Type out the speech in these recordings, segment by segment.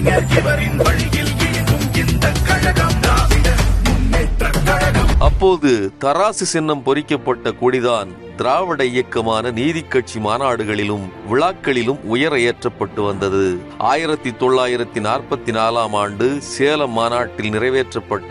கலைஞர் இவரின் வழியில் இயங்கும் இந்த கழகம் திராவிடர் முன்னேற்றக் கழகம். அப்போது தராசு சின்னம் பொறிக்கப்பட்ட கொடிதான் திராவிட இயக்கமான நீதி கட்சி மாநாடுகளிலும் விழாக்களிலும் உயர ஏற்றப்பட்டு வந்தது. 1944 ஆண்டு சேலம் மாநாட்டில் நிறைவேற்றப்பட்ட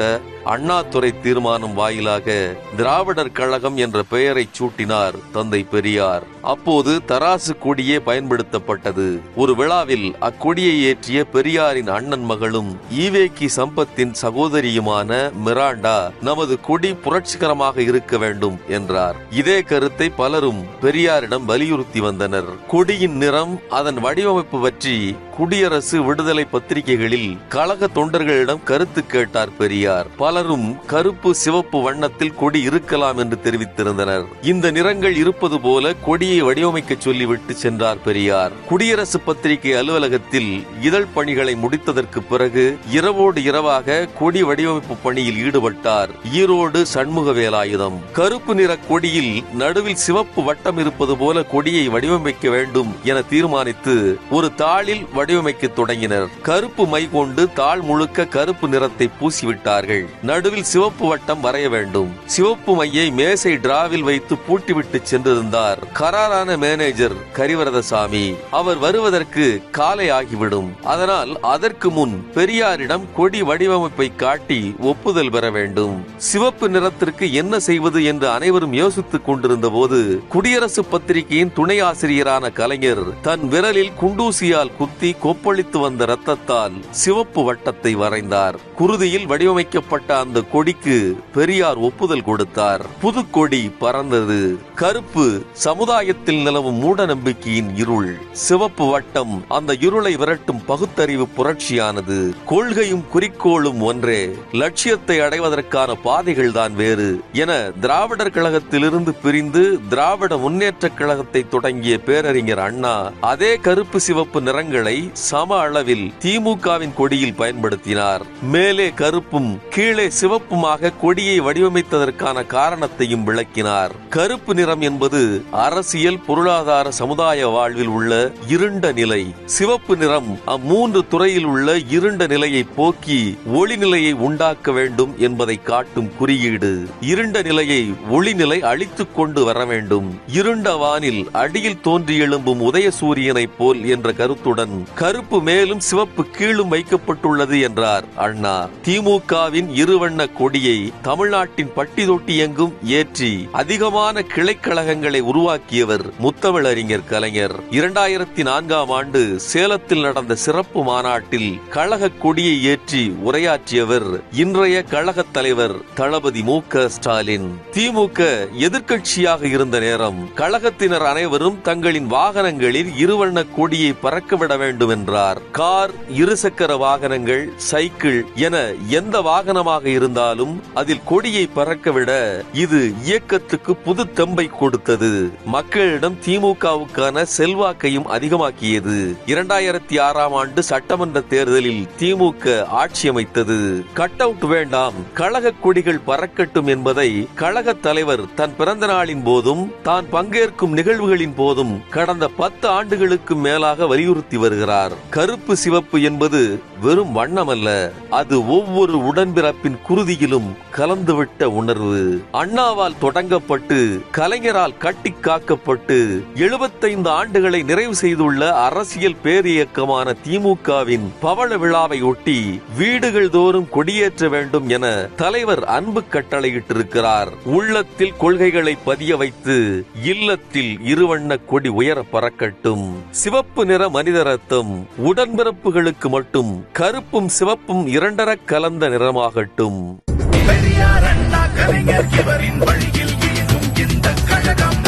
அண்ணாதுரை தீர்மானம் வாயிலாக திராவிடர் கழகம் என்ற பெயரை சூட்டினார் தந்தை பெரியார். அப்போது தராசு கொடியே பயன்படுத்தப்பட்டது. ஒரு விழாவில் அக்கொடியை ஏற்றிய பெரியாரின் அண்ணன் மகளும் ஈவேக்கி சம்பத்தின் சகோதரியுமான மிராண்டா நமது கொடி புரட்சிகரமாக இருக்க வேண்டும் என்றார். இதே கருத்தை பலரும் பெரியாரிடம் வலியுறுத்தி வந்தனர். கொடியின் நிறம், அதன் வடிவமைப்பு பற்றி குடியரசு விடுதலை பத்திரிகைகளில் கழக தொண்டர்களிடம் கருத்து கேட்டார் பெரியார். பலரும் கருப்பு சிவப்பு வண்ணத்தில் கொடி இருக்கலாம் என்று தெரிவித்திருந்தனர். இந்த நிறங்கள் இருப்பது போல கொடியை வடிவமைக்க சொல்லிவிட்டு சென்றார் பெரியார். குடியரசு பத்திரிகை அலுவலகத்தில் இதழ் பணிகளை முடித்ததற்கு பிறகு இரவோடு இரவாக கொடி வடிவமைப்பு பணியில் ஈடுபட்டார் ஈரோடு சண்முக வேலாயுதம். கருப்பு நிற கொடியில் நடுவில் சிவப்பு வட்டம் இருப்பது போல கொடியை வடிவமைக்க வேண்டும் என தீர்மானித்து ஒரு தாளில் வடிவமைக்க தொடங்கினர். கருப்பு மை கொண்டு தாள் முழுக்க கருப்பு நிறத்தை பூசிவிட்டார்கள். நடுவில் சிவப்பு வட்டம் வரைய வேண்டும். சிவப்பு மையை மேசை டிராவில் வைத்து பூட்டிவிட்டு சென்றிருந்தார் கராரான மேனேஜர் கரிவரதசாமி. அவர் வருவதற்கு காலை ஆகிவிடும். அதனால் அதற்கு முன் பெரியாரிடம் கொடி வடிவமைப்பை காட்டி ஒப்புதல் பெற வேண்டும். சிவப்பு நிறத்திற்கு என்ன செய்வது என்று அனைவரும் யோசித்துக் கொண்டிருந்த போது குடியரசு பத்திரிகையின் துணை ஆசிரியரான கலைஞர் தன் விரலில் குண்டூசியால் குத்தி கொப்பளித்து வந்த ரத்தத்தால் சிவப்பு வட்டத்தை வரைந்தார். குருதியில் வடிவமைக்கப்பட்ட அந்த கொடிக்கு பெரியார் ஒப்புதல் கொடுத்தார். புதுக்கொடி பறந்தது. கருப்பு சமுதாயத்தில் நிலவும் மூட நம்பிக்கையின் இருள், சிவப்பு வட்டம் அந்த இருளை விரட்டும் பகுத்தறிவு புரட்சியானது. கொள்கையும் குறிக்கோளும் ஒன்றே, லட்சியத்தை அடைவதற்கான பாதைகள் தான் வேறு என திராவிடர் கழகத்திலிருந்து பிரிந்து திராவிட முன்னேற்ற கழகத்தை தொடங்கிய பேரறிஞர் அண்ணா அதே கருப்பு சிவப்பு நிறங்களை சம அளவில் திமுகவின் கொடியில் பயன்படுத்தினார். மேலே கருப்பும் கீழே சிவப்புமாக கொடியை வடிவமைத்ததற்கான காரணத்தையும் விளக்கினார். கருப்பு நிறம் என்பது அரசியல், பொருளாதார, சமுதாய வாழ்வில் உள்ள இருண்ட நிலை. சிவப்பு நிறம் அம்மூன்று துறையில் உள்ள இருண்ட நிலையை போக்கி ஒளி நிலையை உண்டாக்க வேண்டும் என்பதை காட்டும் குறியீடு. இருண்ட நிலையை ஒளிநிலை அழித்துக் கொண்டு வர வேண்டும். இருண்ட வானில் அடியில் தோன்றி எழும்பும் உதய சூரியனை போல் என்ற கருத்துடன் கருப்பு மேலும் சிவப்பு கீழும் வைக்கப்பட்டுள்ளது என்றார் அண்ணா. திமுகவின் இருவண்ண கொடியை தமிழ்நாட்டின் பட்டி தொட்டி எங்கும் ஏற்றி அதிகமான கிளைக்கழகங்களை உருவாக்கியவர் முத்தமிழறிஞர் கலைஞர். 2004 ஆண்டு சேலத்தில் நடந்த சிறப்பு மாநாட்டில் கழக கொடியை ஏற்றி உரையாற்றியவர் இன்றைய கழக தலைவர் தளபதி மு.க. ஸ்டாலின். திமுக எதிர்க்கட்சியாக இருந்த நேரம் கழகத்தினர் அனைவரும் தங்களின் வாகனங்களில் இருவண்ண கொடியை பறக்கவிட வேண்டும் என்றார். கார், இருசக்கர வாகனங்கள், சைக்கிள் என எந்த வாகனமாக இருந்தாலும் அதில் கொடியை பறக்கவிட இது இயக்கத்துக்கு புது தெம்பை கொடுத்தது. மக்களிடம் திமுகவுக்கான செல்வாக்கையும் அதிகமாக்கியது. 2006 ஆண்டு சட்டமன்ற தேர்தலில் திமுக ஆட்சி அமைத்தது. கட் அவுட் வேண்டாம், கழக கொடிகள் பறக்கட்டும் என்பதை கழக தலைவர் தன் பிறந்த நாளின் போதும் தான் பங்கேற்கும் நிகழ்வுகளின் போதும் கடந்த 10 ஆண்டுகளுக்கு மேலாக வலியுறுத்தி வருகிறார். கருப்பு சிவப்பு என்பது வெறும் வண்ணமல்ல, அது ஒவ்வொரு உடன்பிறப்பின் குருதியிலும் கலந்துவிட்ட உணர்வு. அண்ணாவால் தொடங்கப்பட்டு கலைஞரால் கட்டி காக்கப்பட்டு 75 ஆண்டுகளை நிறைவு செய்துள்ள அரசியல் பேரியக்கமான திமுகவின் பவள விழாவை ஒட்டி வீடுகள் தோறும் கொடியேற்ற வேண்டும் என தலைவர் அன்பு கட்டளையிட்டிருக்கிறார். உள்ளத்தில் கொள்கைகளை பதிய வைத்து இல்லத்தில் இருவண்ண கொடி உயர பறக்கட்டும். சிவப்பு நிற மனித ரத்தம் உடன்பிறப்புகளுக்கு மட்டும், கருப்பும் சிவப்பும் இரண்டர கலந்த நிறமாகட்டும். பெரியார், அண்ணா, கலைஞர் இவரின் வழியில் இயங்கும் இந்த கழகம்.